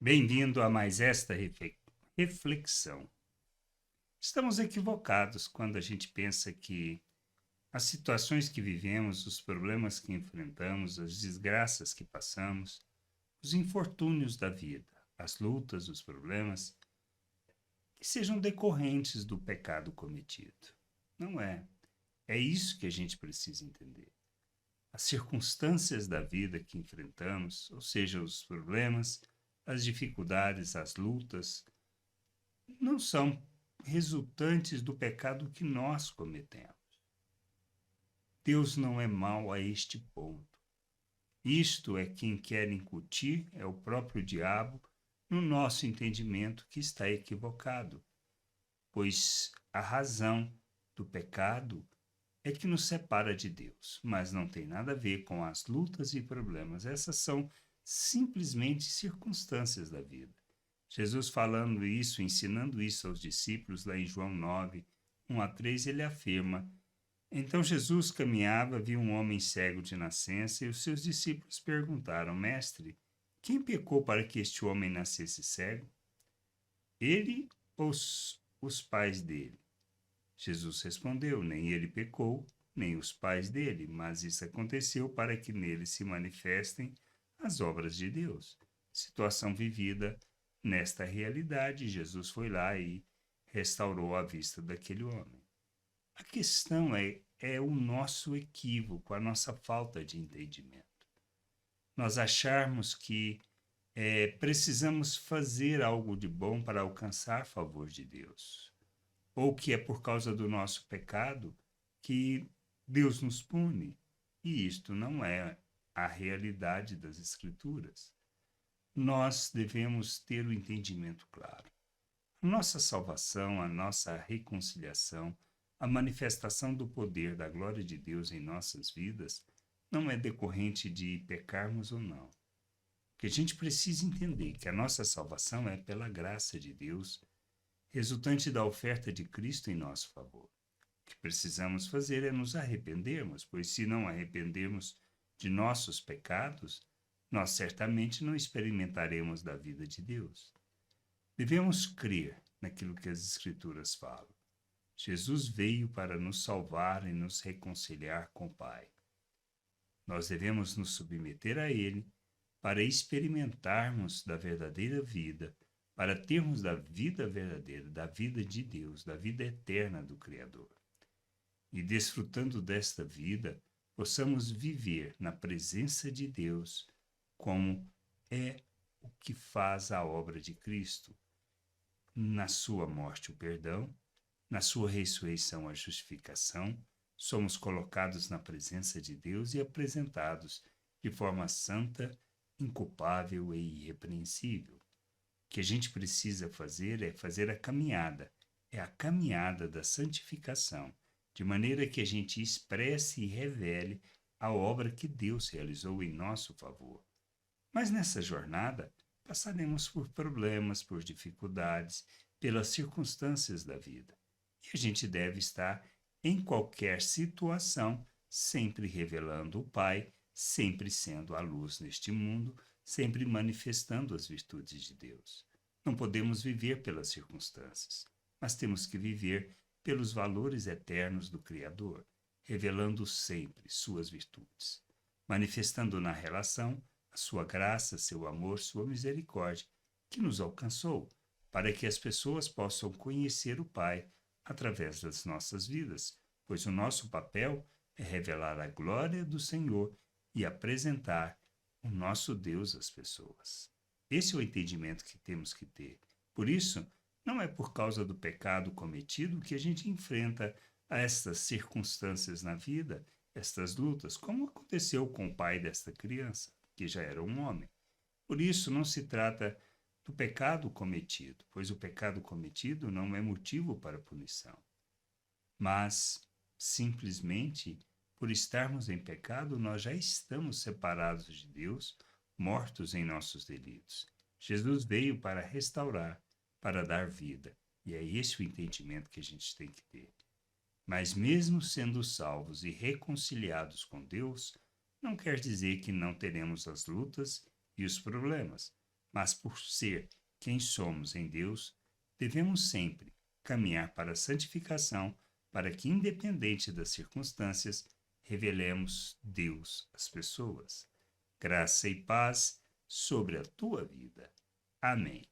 Bem-vindo a mais esta reflexão. Estamos equivocados quando a gente pensa que as situações que vivemos, os problemas que enfrentamos, as desgraças que passamos, os infortúnios da vida, as lutas, os problemas, que sejam decorrentes do pecado cometido. Não é. É isso que a gente precisa entender. As circunstâncias da vida que enfrentamos, ou seja, os problemas, as dificuldades, as lutas, não são resultantes do pecado que nós cometemos. Deus não é mau a este ponto. Isto é quem quer incutir, é o próprio diabo, no nosso entendimento que está equivocado, pois a razão do pecado é que nos separa de Deus, mas não tem nada a ver com as lutas e problemas. Essas são simplesmente circunstâncias da vida. Jesus falando isso, ensinando isso aos discípulos, lá em João 9, 1 a 3, ele afirma: Então Jesus caminhava, viu um homem cego de nascença, e os seus discípulos perguntaram: Mestre, quem pecou para que este homem nascesse cego? Ele ou os pais dele? Jesus respondeu: Nem ele pecou, nem os pais dele, mas isso aconteceu para que nele se manifestem as obras de Deus. Situação vivida nesta realidade, Jesus foi lá e restaurou a vista daquele homem. A questão é o nosso equívoco, a nossa falta de entendimento. Nós acharmos que precisamos fazer algo de bom para alcançar favor de Deus, ou que é por causa do nosso pecado que Deus nos pune. E isto não é a realidade das Escrituras. Nós devemos ter o entendimento claro. A nossa salvação, a nossa reconciliação, a manifestação do poder da glória de Deus em nossas vidas não é decorrente de pecarmos ou não. Que a gente precisa entender que a nossa salvação é pela graça de Deus, resultante da oferta de Cristo em nosso favor. O que precisamos fazer é nos arrependermos, pois se não arrependermos de nossos pecados, nós certamente não experimentaremos da vida de Deus. Devemos crer naquilo que as Escrituras falam. Jesus veio para nos salvar e nos reconciliar com o Pai. Nós devemos nos submeter a Ele para experimentarmos da verdadeira vida, para termos da vida verdadeira, da vida de Deus, da vida eterna do Criador. E desfrutando desta vida, possamos viver na presença de Deus, como é o que faz a obra de Cristo. Na sua morte, o perdão, na sua ressurreição, a justificação, somos colocados na presença de Deus e apresentados de forma santa, inculpável e irrepreensível. O que a gente precisa fazer é fazer a caminhada, é a caminhada da santificação, de maneira que a gente expresse e revele a obra que Deus realizou em nosso favor. Mas nessa jornada, passaremos por problemas, por dificuldades, pelas circunstâncias da vida. E a gente deve estar, em qualquer situação, sempre revelando o Pai, sempre sendo a luz neste mundo, sempre manifestando as virtudes de Deus. Não podemos viver pelas circunstâncias, mas temos que viver pelos valores eternos do Criador, revelando sempre suas virtudes, manifestando na relação a sua graça, seu amor, sua misericórdia, que nos alcançou, para que as pessoas possam conhecer o Pai através das nossas vidas, pois o nosso papel é revelar a glória do Senhor e apresentar o nosso Deus às pessoas. Esse é o entendimento que temos que ter. Por isso, não é por causa do pecado cometido que a gente enfrenta estas circunstâncias na vida, estas lutas, como aconteceu com o pai desta criança, que já era um homem. Por isso, não se trata do pecado cometido, pois o pecado cometido não é motivo para punição, mas simplesmente por estarmos em pecado, nós já estamos separados de Deus, mortos em nossos delitos. Jesus veio para restaurar, para dar vida, e é esse o entendimento que a gente tem que ter. Mas mesmo sendo salvos e reconciliados com Deus, não quer dizer que não teremos as lutas e os problemas. mas por ser quem somos em Deus, devemos sempre caminhar para a santificação, para que, independente das circunstâncias, revelemos Deus às pessoas. Graça e paz sobre a tua vida. Amém.